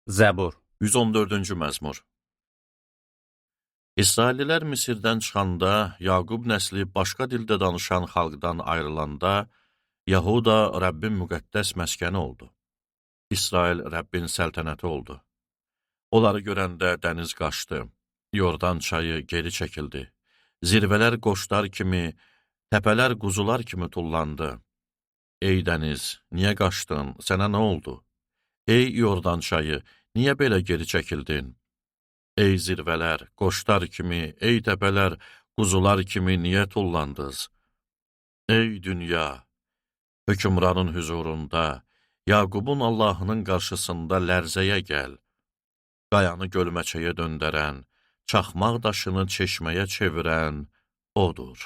Zəbur. 114-cü məzmur. İsraillilər Misirdən çıxanda, Yaqub nəsli başqa dildə danışan xalqdan ayrılanda, Yahuda Rəbbin müqəddəs məskəni oldu. İsrail Rəbbin səltənəti oldu. Onları görəndə dəniz qaçdı, Yordan çayı geri çəkildi. Zirvələr qoşlar kimi, təpələr quzular kimi tullandı. Ey dəniz, niyə qaçdın, sənə nə oldu? Ey Yordan çayı, niyə belə geri çəkildin? Ey zirvələr, qoşlar kimi, ey təpələr, quzular kimi niyə tullandınız? Ey dünya, hökümranın hüzurunda, Yaqubun Allahının qarşısında lərzəyə gəl. Qayanı gölməçəyə döndərən, çaxmaq daşını çeşməyə çevirən odur.